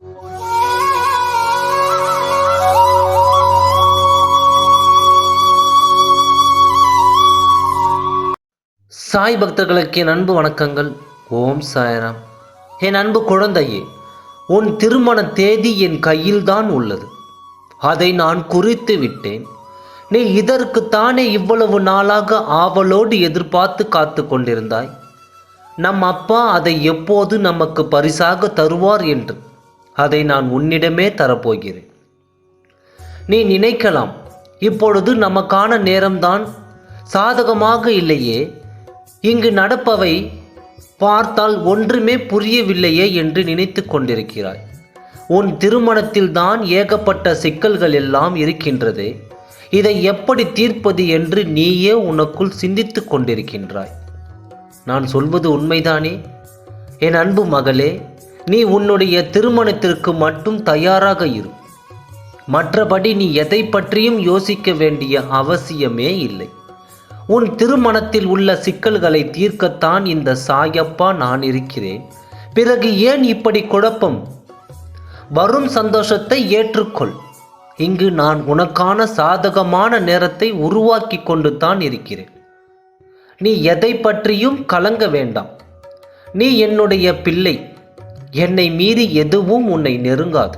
சாய் பக்தர்களுக்கு என் அன்பு வணக்கங்கள். ஓம் சாய்ராம். என் அன்பு குழந்தையே, உன் திருமண தேதி என் கையில்தான் உள்ளது. அதை நான் குறித்து விட்டேன். நீ இதற்குத்தானே இவ்வளவு நாளாக ஆவலோடு எதிர்பார்த்து காத்து கொண்டிருந்தாய். நம் அப்பா அதை எப்போது நமக்கு பரிசாக தருவார் என்று அதை நான் உன்னிடமே தரப்போகிறேன். நீ நினைக்கலாம், இப்பொழுது நமக்கான நேரம்தான் சாதகமாக இல்லையே, இங்கு நடப்பவை பார்த்தால் ஒன்றுமே புரியவில்லையே என்று நினைத்து கொண்டிருக்கிறாய். உன் திருமணத்தில் தான் ஏகப்பட்ட சிக்கல்கள் எல்லாம் இருக்கின்றதே, இதை எப்படி தீர்ப்பது என்று நீயே உனக்குள் சிந்தித்து கொண்டிருக்கின்றாய். நான் சொல்வது உண்மைதானே? என் அன்பு மகளே, நீ உன்னுடைய திருமணத்திற்கு மட்டும் தயாராக இரு. மற்றபடி நீ எதை பற்றியும் யோசிக்க வேண்டிய அவசியமே இல்லை. உன் திருமணத்தில் உள்ள சிக்கல்களை தீர்க்கத்தான் இந்த சாயப்பா நான் இருக்கிறேன். பிறகு ஏன் இப்படி குழப்பம்? வரும் சந்தோஷத்தை ஏற்றுக்கொள். இங்கு நான் உனக்கான சாதகமான நேரத்தை உருவாக்கி கொண்டு தான் இருக்கிறேன். நீ எதை பற்றியும் கலங்க வேண்டாம். நீ என்னுடைய பிள்ளை. என்னை மீறி எதுவும் உன்னை நெருங்காது.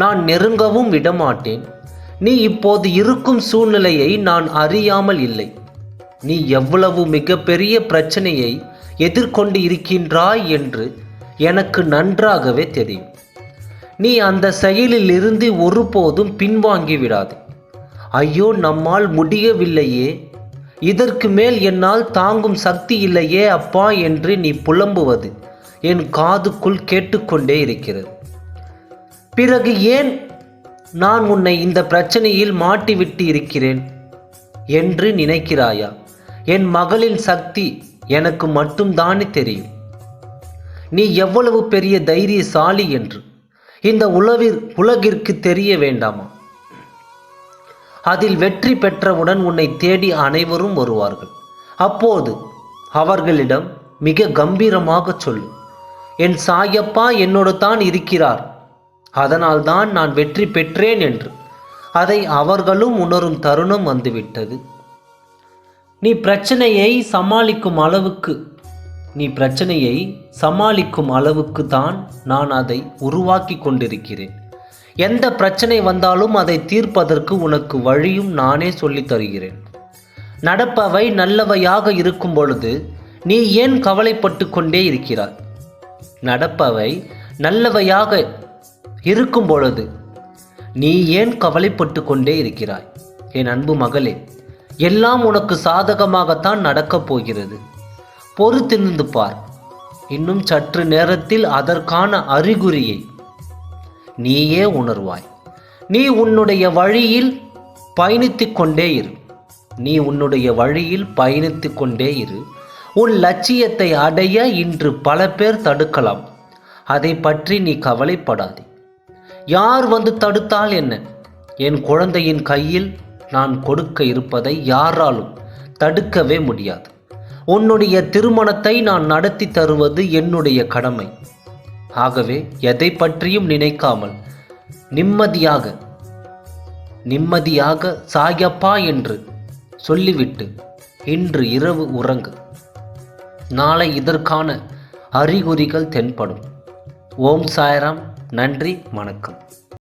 நான் நெருங்கவும் விடமாட்டேன். நீ இப்போது இருக்கும் சூழ்நிலையை நான் அறியாமல் இல்லை. நீ எவ்வளவு மிகப்பெரிய பிரச்சனையை எதிர்கொண்டு இருக்கின்றாய் என்று எனக்கு நன்றாகவே தெரியும். நீ அந்த செயலில் இருந்து ஒருபோதும் பின்வாங்கி விடாதே. ஐயோ, நம்மால் முடியவில்லையே, இதற்கு மேல் என்னால் தாங்கும் சக்தி இல்லையே அப்பா என்று நீ புலம்புவது என் காதுக்குள் கேட்டுக்கொண்டே இருக்கிறது. பிறகு ஏன் நான் உன்னை இந்த பிரச்சனையில் மாட்டிவிட்டு இருக்கிறேன் என்று நினைக்கிறாயா? என் மகளின் சக்தி எனக்கு மட்டும்தானே தெரியும். நீ எவ்வளவு பெரிய தைரியசாலி என்று இந்த உலகிற்கு தெரிய வேண்டாமா? அதில் வெற்றி பெற்றவுடன் உன்னை தேடி அனைவரும் வருவார்கள். அப்போது அவர்களிடம் மிக கம்பீரமாக சொல்லு, என் சாயப்பா என்னோடு தான் இருக்கிறார், அதனால்தான் நான் வெற்றி பெற்றேன் என்று. அதை அவர்களும் உணரும் தருணம் வந்துவிட்டது. நீ பிரச்சனையை சமாளிக்கும் அளவுக்கு தான் நான் அதை உருவாக்கி கொண்டிருக்கிறேன். எந்த பிரச்சனை வந்தாலும் அதை தீர்ப்பதற்கு உனக்கு வழியும் நானே சொல்லித் தருகிறேன். நடப்பவை நல்லவையாக இருக்கும் பொழுது நீ ஏன் கவலைப்பட்டு கொண்டே இருக்கிறாய்? நடப்பவை நல்லவையாக இருக்கும் பொழுது நீ ஏன் கவலைப்பட்டு கொண்டே இருக்கிறாய்? என் அன்பு மகளே, எல்லாம் உனக்கு சாதகமாகத்தான் நடக்கப் போகிறது. பொறுத்திருந்து பார். இன்னும் சற்று நேரத்தில் அதற்கான அறிகுறியை நீயே உணர்வாய். நீ உன்னுடைய வழியில் பயணித்துக் கொண்டே இரு. உன் லட்சியத்தை அடைய இன்று பல பேர் தடுக்கலாம். அதை பற்றி நீ கவலைப்படாதே. யார் வந்து தடுத்தால் என்ன? என் குழந்தையின் கையில் நான் கொடுக்க இருப்பதை யாராலும் தடுக்கவே முடியாது. உன்னுடைய திருமணத்தை நான் நடத்தி தருவது என்னுடைய கடமை. ஆகவே எதை பற்றியும் நினைக்காமல் நிம்மதியாக சாயப்பா என்று சொல்லிவிட்டு இன்று இரவு உறங்கு. நாளை இதற்கான அறிகுறிகள் தென்படும். ஓம் சாய்ராம். நன்றி, வணக்கம்.